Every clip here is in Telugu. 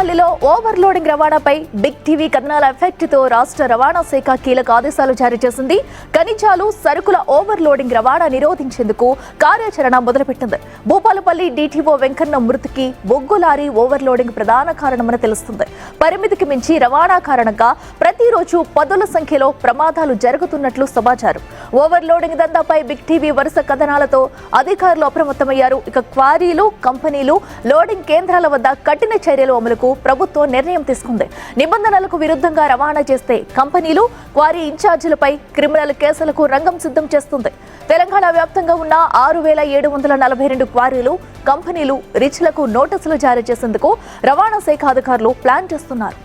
భూపాలపల్లిలో ఓవర్లోడింగ్ రవాణాపై బిగ్ టీవీ కథనాల ఎఫెక్ట్ తో రాష్ట్ర రవాణా శాఖ కీలక ఆదేశాలు జారీ చేసింది. ఖనిజాలు, సరుకుల ఓవర్లోడింగ్ రవాణా నిరోధించేందుకు కార్యాచరణ మొదలుపెట్టింది. భూపాలపల్లి డీటీఓ వెంకన్న మృతికి బొగ్గు లారీ ఓవర్లోడింగ్ ప్రధాన కారణమని తెలుస్తుంది. పరిమితికి మించి రవాణా కారణంగా ప్రతిరోజు పదుల సంఖ్యలో ప్రమాదాలు జరుగుతున్నట్లు సమాచారం. ఓవర్లోడింగ్ దందాపై బిగ్ టీవీ వరుస కథనాలతో అధికారులు అప్రమత్తమయ్యారు. ఇక క్వారీలు, కంపెనీలు, లోడింగ్ కేంద్రాల వద్ద కఠిన చర్యలు అమలుకు ప్రభుత్వం నిర్ణయం తీసుకుంది. నిబంధనలకు విరుద్ధంగా రవాణా చేస్తే కంపెనీలు, క్వారీ ఇన్ఛార్జీలపై క్రిమినల్ కేసులకు రంగం సిద్ధం చేస్తుంది. తెలంగాణ వ్యాప్తంగా ఉన్న 6,742 క్వారీలు, కంపెనీలు, రిచ్లకు నోటీసులు జారీ చేసేందుకు రవాణా శాఖ అధికారులు ప్లాన్ చేస్తున్నారు.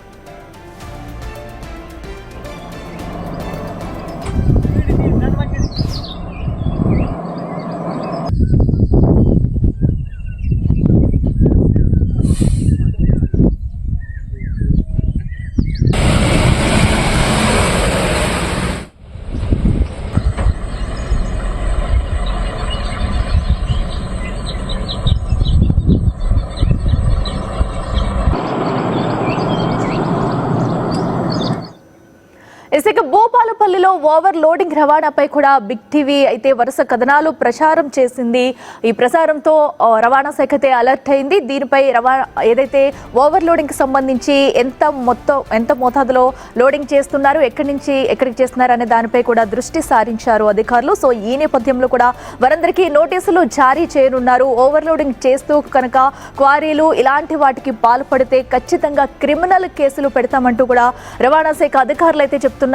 ఇక భూపాలపల్లిలో ఓవర్ లోడింగ్ రవాణాపై కూడా బిగ్ టీవీ అయితే వరుస కథనాలు ప్రచారం చేసింది. ఈ ప్రసారంతో రవాణా శాఖ అయితే అలర్ట్ అయింది. దీనిపై ఏదైతే ఓవర్ లోడింగ్ కి సంబంధించి ఎంత మోతాదులో లోడింగ్ చేస్తున్నారు, ఎక్కడి నుంచి ఎక్కడికి చేస్తున్నారు అనే దానిపై కూడా దృష్టి సారించారు అధికారులు. సో ఈ నేపథ్యంలో కూడా వారందరికీ నోటీసులు జారీ చేయనున్నారు. ఓవర్ లోడింగ్ చేస్తూ కనుక క్వారీలు ఇలాంటి వాటికి పాల్పడితే ఖచ్చితంగా క్రిమినల్ కేసులు పెడతామంటూ కూడా రవాణా శాఖ అధికారులు అయితే చెప్తున్నారు.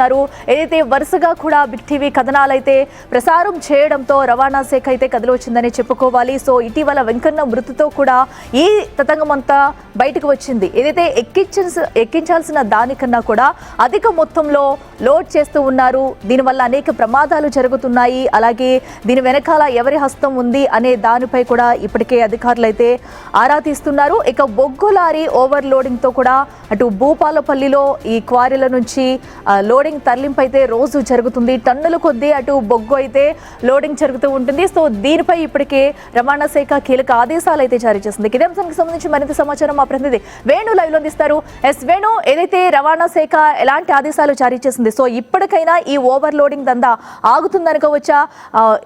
ఏదైతే వరుసగా కూడా బిగ్ టీవీ కథనాలు అయితే ప్రసారం చేయడంతో రవాణా శాఖ అయితే కదిలొచ్చిందని చెప్పుకోవాలి. సో ఇటీవల వెంకన్న మృతితో కూడా ఈ తతంగం అంతా బయటకు వచ్చింది. ఏదైతే ఎక్కించాల్సిన దానికన్నా కూడా అధిక మొత్తంలో లోడ్ చేస్తూ ఉన్నారు. దీనివల్ల అనేక ప్రమాదాలు జరుగుతున్నాయి. అలాగే దీని వెనకాల ఎవరి హస్తం ఉంది అనే దానిపై కూడా ఇప్పటికే అధికారులు అయితే ఆరా తీస్తున్నారు. ఇక బొగ్గు లారీ ఓవర్ లోడింగ్ తో కూడా అటు భూపాలపల్లిలో ఈ క్వారీల నుంచి లోడింగ్ తరలింపు అయితే రోజు జరుగుతుంది. టన్నుల కొద్దీ అటు బొగ్గు అయితే లోడింగ్ జరుగుతూ ఉంటుంది. సో దీనిపై ఇప్పటికే రవాణా శాఖ కీలక ఆదేశాలు అయితే జారీ చేసింది. ఇదే అంశానికి సంబంధించి మరింత సమాచారం మా ప్రతినిధి వేణు లైవ్ లో అందిస్తారు. వేణు, ఏదైతే రవాణా శాఖ ఎలాంటి ఆదేశాలు జారీ చేసింది, సో ఇప్పటికైనా ఈ ఓవర్ లోడింగ్ దందా ఆగుతుందనుకోవచ్చా?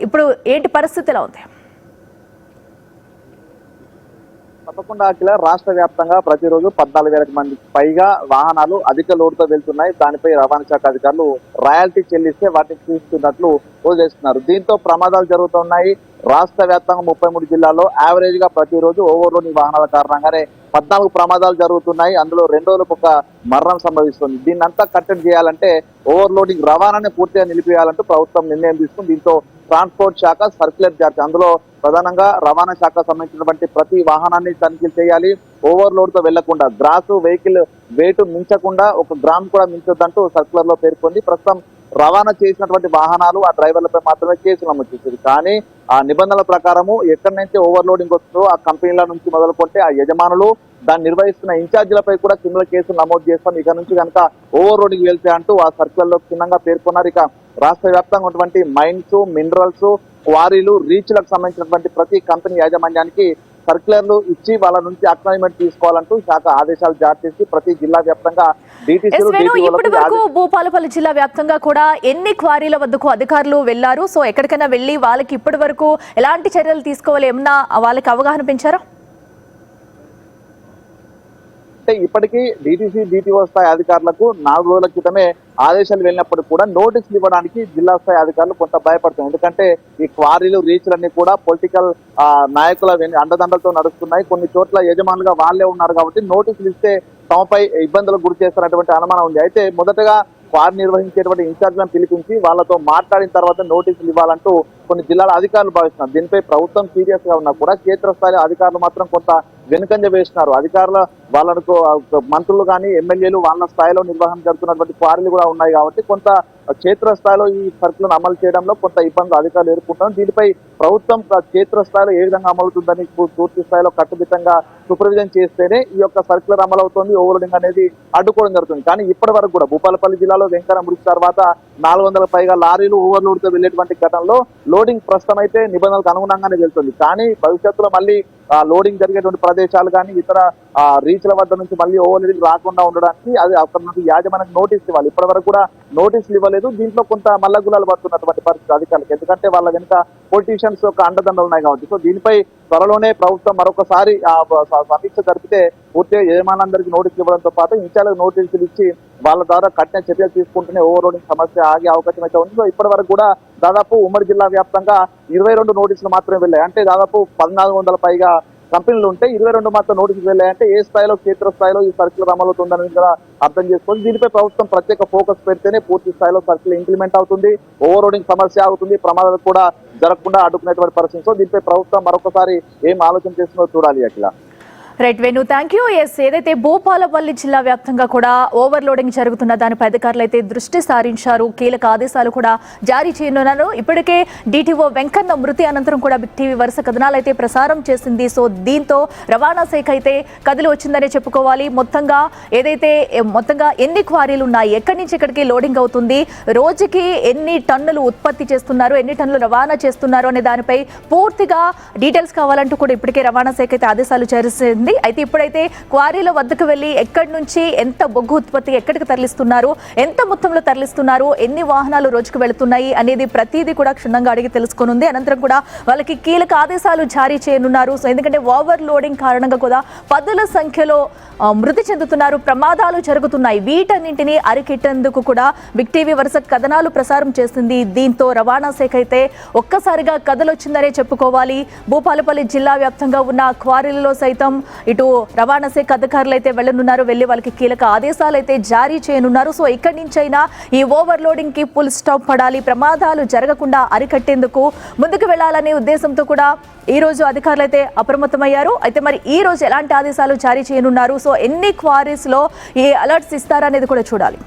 ఇప్పుడు ఏంటి పరిస్థితి ఎలా ఉంది? తప్పకుండా అఖిల, రాష్ట్ర వ్యాప్తంగా ప్రతిరోజు 14,000 మందికి పైగా వాహనాలు అధిక లోడుతో వెళ్తున్నాయి. దానిపై రవాణా శాఖ అధికారులు రాయల్టీ చెల్లిస్తే వాటిని తీసుకున్నట్లు వదిలేస్తున్నారు. దీంతో ప్రమాదాలు జరుగుతున్నాయి. రాష్ట్ర వ్యాప్తంగా 33 జిల్లాల్లో యావరేజ్ గా ప్రతిరోజు ఓవర్లోడింగ్ వాహనాల కారణంగానే 14 ప్రమాదాలు జరుగుతున్నాయి. అందులో 2 రోజులకు ఒక మరణం సంభవిస్తుంది. దీన్నంతా కట్టడి చేయాలంటే ఓవర్లోడింగ్ రవాణాన్ని పూర్తిగా నిలిపివేయాలంటూ ప్రభుత్వం నిర్ణయం తీసుకుంది. దీంతో ట్రాన్స్పోర్ట్ శాఖ సర్క్యులర్ జారీ, అందులో ప్రధానంగా రవాణా శాఖ సంబంధించినటువంటి ప్రతి వాహనాన్ని తనిఖీలు చేయాలి. ఓవర్లోడ్ తో వెళ్లకుండా, గ్రాస్ వెహికల్ వెయిట్ మించకుండా 1 గ్రామ్ కూడా మించొద్దంటూ సర్క్యులర్ లో పేర్కొంది. ప్రస్తుతం రవాణా చేసినటువంటి వాహనాలు ఆ డ్రైవర్లపై మాత్రమే కేసులు నమోదు చేసేది. కానీ ఆ నిబంధనల ప్రకారము ఎక్కడి నుంచి ఓవర్లోడింగ్ వస్తుందో ఆ కంపెనీల నుంచి మొదలుకుంటే ఆ యజమానులు, దాన్ని నిర్వహిస్తున్న ఇన్ఛార్జీలపై కూడా క్రిమినల్ కేసులు నమోదు చేస్తాం. ఇక నుంచి కనుక ఓవర్లోడింగ్ వెళ్తే అంటూ ఆ సర్క్యులర్ లో క్షుణ్ణంగా పేర్కొన్నారు. ఇక రాష్ట్ర వ్యాప్తంగా ఉన్నటువంటి మైన్స్, మినరల్స్, క్వారీలు, రీచ్లకు సంబంధించినటువంటి ప్రతి కంపెనీ యాజమాన్యానికి సర్క్యులర్లు ఇచ్చి వాళ్ళ నుంచి అక్నాలెడ్జ్మెంట్ తీసుకోవాలంటూ శాఖ ఆదేశాలు జారీ చేసి ప్రతి జిల్లా వ్యాప్తంగా ఇప్పటి వరకు భూపాలపల్లి జిల్లా వ్యాప్తంగా కూడా ఎన్ని క్వారీల వద్దకు అధికారులు వెళ్లారు? సో ఎక్కడికైనా వెళ్లి వాళ్ళకి ఇప్పటి వరకు ఎలాంటి చర్యలు తీసుకోవాలి, ఏమన్నా వాళ్ళకి అవగాహన పెంచారా? ఇప్పటికీ డీటీసీ, డీటీఓ స్థాయి అధికారులకు 4 రోజుల క్రితమే ఆదేశాలు వెళ్ళినప్పటికీ కూడా నోటీసులు ఇవ్వడానికి జిల్లా స్థాయి అధికారులు కొంత భయపడుతున్నారు. ఎందుకంటే ఈ క్వారీలు, రీచ్లన్నీ కూడా పొలిటికల్ నాయకుల అండదండలతో నడుస్తున్నాయి. కొన్ని చోట్ల యజమానులుగా వాళ్ళే ఉన్నారు కాబట్టి నోటీసులు ఇస్తే తమపై ఇబ్బందులకు గురి చేస్తున్నటువంటి అనుమానం ఉంది. అయితే మొదటగా క్వారీ నిర్వహించేటువంటి ఇన్ఛార్జ్లను పిలిపించి వాళ్ళతో మాట్లాడిన తర్వాత నోటీసులు ఇవ్వాలంటూ కొన్ని జిల్లాల అధికారులు భావిస్తున్నారు. దీనిపై ప్రభుత్వం సీరియస్ గా ఉన్నా కూడా క్షేత్రస్థాయి అధికారులు మాత్రం కొంత వెనుకంజ వేస్తున్నారు. అధికారుల వాళ్ళకు మంత్రులు కానీ, ఎమ్మెల్యేలు వాళ్ళ స్థాయిలో నిర్వహణ జరుగుతున్నటువంటి క్వారీలు కూడా ఉన్నాయి కాబట్టి కొంత క్షేత్రస్థాయిలో ఈ సర్కులను అమలు చేయడంలో కొంత ఇబ్బందులు అధికారులు ఎదుర్కొంటారు. దీనిపై ప్రభుత్వం క్షేత్రస్థాయిలో ఏ విధంగా అమలుతుందని పూర్తి స్థాయిలో కట్టుదిట్టంగా సూపర్విజన్ చేస్తేనే ఈ యొక్క సర్కులర్ అమలు అవుతుంది, ఓవర్లోడింగ్ అనేది అడ్డుకోవడం జరుగుతుంది. కానీ ఇప్పటి వరకు కూడా భూపాలపల్లి జిల్లాలో వెంకన్న మృతి తర్వాత 400 పైగా లారీలు ఓవర్లోడ్ తో వెళ్లేటువంటి ఘటనలో లోడింగ్ ప్రస్తుతం అయితే నిబంధనలకు అనుగుణంగానే వెళ్తుంది. కానీ భవిష్యత్తులో మళ్ళీ లోడింగ్ జరిగేటువంటి ప్రదేశాలు కానీ ఇతర రీచ్ల వద్ద నుంచి మళ్ళీ ఓవర్లోడింగ్ రాకుండా ఉండడానికి అది అక్కడ నుంచి యాజమాన్యానికి నోటీస్ ఇవ్వాలి. ఇప్పటి వరకు కూడా నోటీసులు ఇవ్వలేదు. దీంట్లో కొంత మల్లగులాలు పడుతున్నటువంటి పరిస్థితి అధికారులకు, ఎందుకంటే వాళ్ళ వెనుక పొలిటీషియన్స్ యొక్క అండదండలు ఉన్నాయి కాబట్టి. సో దీనిపై త్వరలోనే ప్రభుత్వం మరొకసారి సమీక్ష జరిపితే పూర్తిగా యజమానులందరికీ నోటీసులు ఇవ్వడంతో పాటు ఇన్ఛార్జ్ నోటీసులు ఇచ్చి వాళ్ళ ద్వారా కఠిన చర్యలు తీసుకుంటూనే ఓవర్లోడింగ్ సమస్య ఆగే అవకాశం అయితే ఉంది. సో ఇప్పటి వరకు కూడా దాదాపు ఉమ్మడి జిల్లా వ్యాప్తంగా 22 నోటీసులు మాత్రమే వెళ్ళాయి. అంటే దాదాపు 1400 పైగా కంపెనీలు ఉంటే 22 మాత్రం నోటీసులు వెళ్ళాయంటే ఏ స్థాయిలో క్షేత్రస్థాయిలో ఈ సర్కిల్ అమలు అవుతుందని కూడా అర్థం చేసుకోవాలి. దీనిపై ప్రభుత్వం ప్రత్యేక ఫోకస్ పెడితేనే పూర్తి స్థాయిలో సర్కిల్ ఇంప్లిమెంట్ అవుతుంది, ఓవర్లోడింగ్ సమస్య అవుతుంది, ప్రమాదాలు కూడా జరగకుండా అడ్డుకునేటువంటి పరిస్థితి. సో దీనిపై ప్రభుత్వం మరొకసారి ఏం ఆలోచన చేస్తుందో చూడాలి. అట్లా right Venu, thank you. Yes, ఏదైతే భూపాలపల్లి జిల్లా వ్యాప్తంగా కూడా ఓవర్లోడింగ్ జరుగుతున్న దానిపై అధికారులు అయితే దృష్టి సారించారు, కీలక ఆదేశాలు కూడా జారీ చేయనున్నారు. ఇప్పటికే డిటిఓ వెంకన్న మృతి అనంతరం కూడా బిగ్ టీవీ వరుస కథనాలు అయితే ప్రసారం చేసింది. సో దీంతో రవాణా శాఖ అయితే కదిలి వచ్చిందనే చెప్పుకోవాలి. మొత్తంగా ఎన్ని క్వారీలు ఉన్నాయి, ఎక్కడి నుంచి ఎక్కడికి లోడింగ్ అవుతుంది, రోజుకి ఎన్ని టన్నులు ఉత్పత్తి చేస్తున్నారు, ఎన్ని టన్నులు రవాణా చేస్తున్నారు అనే దానిపై పూర్తిగా డీటెయిల్స్ కావాలంటూ కూడా ఇప్పటికే రవాణా శాఖ అయితే ఆదేశాలు చేసింది. అయితే ఇప్పుడైతే క్వారీల వద్దకు వెళ్లి ఎక్కడి నుంచి ఎంత బొగ్గు ఉత్పత్తి ఎక్కడికి తరలిస్తున్నారు, ఎంత మొత్తంలో తరలిస్తున్నారు, ఎన్ని వాహనాలు రోజుకు వెళుతున్నాయి అనేది ప్రతిదీ కూడా క్షుణ్ణంగా అడిగి తెలుసుకోనుంది. అనంతరం కూడా వాళ్ళకి కీలక ఆదేశాలు జారీ చేయనున్నారు. సో ఎందుకంటే ఓవర్ లోడింగ్ కారణంగా కూడా పదుల సంఖ్యలో మృతి చెందుతున్నారు, ప్రమాదాలు జరుగుతున్నాయి. వీటన్నింటినీ అరికెట్టేందుకు కూడా బిగ్ టీవీ వరుస కథనాలు ప్రసారం చేసింది. దీంతో రవాణా శాఖ అయితే ఒక్కసారిగా కథలొచ్చిందనే చెప్పుకోవాలి. భూపాలపల్లి జిల్లా వ్యాప్తంగా ఉన్న క్వారీలలో సైతం ఇటు రవాణా శాఖ అధికారులు అయితే వెళ్లనున్నారు, వెళ్లి వాళ్ళకి కీలక ఆదేశాలు అయితే జారీ చేయనున్నారు. సో ఇక్కడి నుంచైనా ఈ ఓవర్లోడింగ్ కి ఫుల్ స్టాప్ పడాలి, ప్రమాదాలు జరగకుండా అరికట్టేందుకు ముందుకు వెళ్లాలనే ఉద్దేశంతో కూడా ఈ రోజు అధికారులు అయితే అప్రమత్తమయ్యారు. అయితే మరి ఈ రోజు ఎలాంటి ఆదేశాలు జారీ చేయనున్నారు, సో ఎన్ని క్వారీస్ లో ఈ అలర్ట్స్ ఇస్తారనేది కూడా చూడాలి.